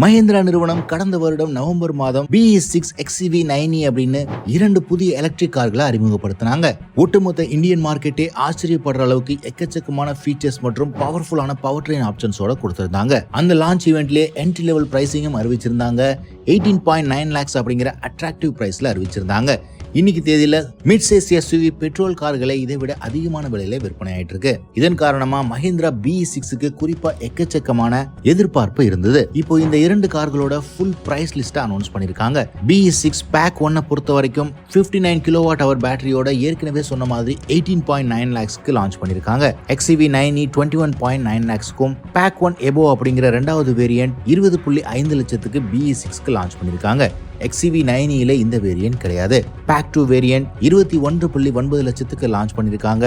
மஹிந்திரா நிறுவனம் கடந்த வருடம் நவம்பர் மாதம் BE6 XEV9e அப்படின்னு 2 புதிய எலக்ட்ரிக் கார்களை அறிமுகப்படுத்தினாங்க. ஒட்டுமொத்த இந்தியன் மார்க்கெட்டே ஆச்சரியப்படுற அளவுக்கு எக்கச்சக்கமான ஃபீச்சர்ஸ் மற்றும் பவர்ஃபுல்லான பவர் ட்ரெயின் ஆப்ஷன்ஸோட கொடுத்திருந்தாங்க. அந்த லான்ச் ஈவெண்ட்லயே என்ட்ரி லெவல் பிரைசிங்கும் அறிவிச்சிருந்தாங்க. 18.9 lakhs அப்படிங்கிற அட்ராக்டிவ் பிரைஸ்ல அறிவிச்சிருந்தாங்க. இன்னைக்கு தேதியில மிட் சைஸ் SUV பெட்ரோல் கார்களை இதை விட அதிகமான விலையில விற்பனை ஆயிட்டு இருக்கு. இதன் காரணமா மஹிந்திரா BE6க்கு குறிப்பா எக்கச்சக்கமான எதிர்பார்ப்பு இருந்தது. இப்போ இந்த 2 கார்களோட ஃபுல் பிரைஸ் லிஸ்ட் அனௌன்ஸ் பண்ணிருக்காங்க. BE6 பேக் 1 பொறுத்த வரைக்கும் 59 kWh பேட்டரியோட ஏற்கனவே சொன்ன மாதிரி 18.9 lakhsக்கு லான்ச் பண்ணிருக்காங்க. XEV9e 21.9 lakhsக்கும் பேக் 1 எபோ அப்படிங்கிற இரண்டாவது வேரியன்ட் 20.5 லட்சத்துக்கு BE6க்கு லான்ச் பண்ணிருக்காங்க. XEV9eல இந்த வேரியன்ட் கிடையாது. பேக் 2 வேரியன்ட் 21.9 லட்சத்துக்கு லான்ச் பண்ணிருக்காங்க.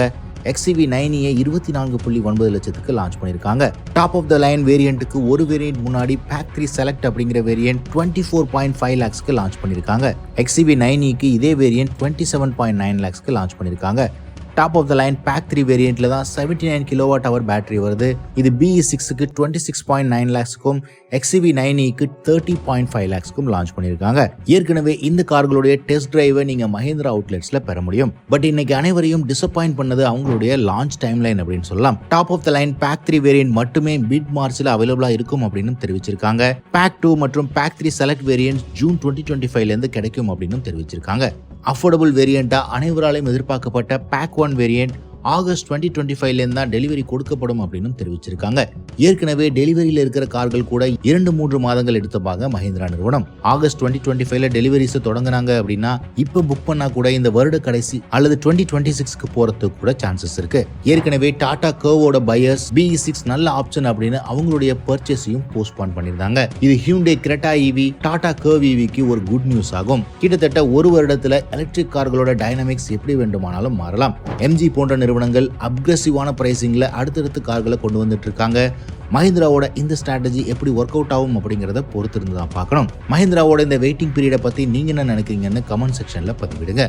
XEV9e 24.9 லட்சத்துக்கு லான்ச் பண்ணிருக்காங்க. டாப் ஆஃப் த லைன் வேரியன்ட்டுக்கு ஒரு வேரியன்ட் முன்னாடி பேக் 3 செலக்ட் அப்படிங்கிற வேரியன்ட் 24.5 lakhsக்கு லான்ச் பண்ணிருக்காங்க. XEV9eக்கு இதே வேரியன்ட் 27.9 lakhsக்கு லான்ச் பண்ணிருக்காங்க. Top of the line pack 3 வேரியன்ட்ல தான் 79 kWh பேட்டரி வருது. இது BE6க்கு 26.9 lakhsக்கும் XEV9eக்கு 30.5 lakhsக்கும் லான்ச் பண்ணிருக்காங்க. ஏற்கனவே இந்த கார்களுடைய டெஸ்ட் டிரைவை நீங்க மஹிந்திரா அவுட்லெட்ஸ்ல பெற முடியும். பட் இன்னைக்கு அனைவரையும் டிசப்பாயிண்ட் பண்ணது அவங்களுடைய லான்ச் டைம் லைன் அப்படின்னு சொல்லலாம். Top of the line pack 3 variant மட்டுமே மிட் மார்ச்ல அவைலபிளா இருக்கும் அப்படின்னு தெரிவிச்சிருக்காங்க. பேக் 2 மற்றும் பேக் 3 செலக்ட் வேரியன்ட் ஜூன் 2025ல இருந்து கிடைக்கும் அப்படின்னு தெரிவிச்சிருக்காங்க. அஃபோர்டபுள் வேரியண்டா அனைவராலையும் எதிர்பார்க்கப்பட்ட பேக் 1 வேரியன்ட் ஆகஸ்ட் 2025ல இருந்தா டெலிவரி கொடுக்கப்படும் அப்படின்னு தெரிவிச்சிருக்காங்க. ஏற்கனவே டெலிவரியில இருக்கிற கார்கள் கூட 2-3 மாதங்கள் எடுத்தபாங்க மஹிந்திரா நிறுவனம். ஆகஸ்ட் 2025ல டெலிவரிஸ் தொடங்குனாங்க அப்படின்னா இப்ப புக் பண்ணா கூட இந்த வருட கடைசி அல்லது 2026க்கு போறதுக்கு கூட சான்சஸ் இருக்கு. ஏற்கனவே டாடா கர்வோட பையர்ஸ் BE6 நல்ல ஆப்ஷன் அப்படின்னு அவங்களுடைய பர்ச்சேஸையும் போஸ்ட்போன் பண்ணிருந்தாங்க. இது Hyundai Creta EV Tata Curvv EVக்கு ஒரு குட் நியூஸ் ஆகும். கிட்டத்தட்ட ஒரு வருடத்துல எலக்ட்ரிக் கார்களோட டைனமிக்ஸ் எப்படி வேண்டுமானாலும் மாறலாம். MG போன்ற நிறுவனங்கள் அக்ரெசிவான பிரைசிங்ல அடுத்தடுத்து கார்களை கொண்டு வந்துட்டு இருக்காங்க. மஹிந்திராவோட இந்த ஸ்ட்ராட்டஜி எப்படி ஒர்க் அவுட் ஆகும் அப்படிங்கறத பொறுத்து இருந்து தான் பார்க்கணும். மஹிந்திராவோட இந்த வெயிட்டிங் பீரியடை பத்தி நீங்க என்ன நினைக்கிறீங்கன்னு கமெண்ட் செக்ஷன்ல பதிவிடுங்க.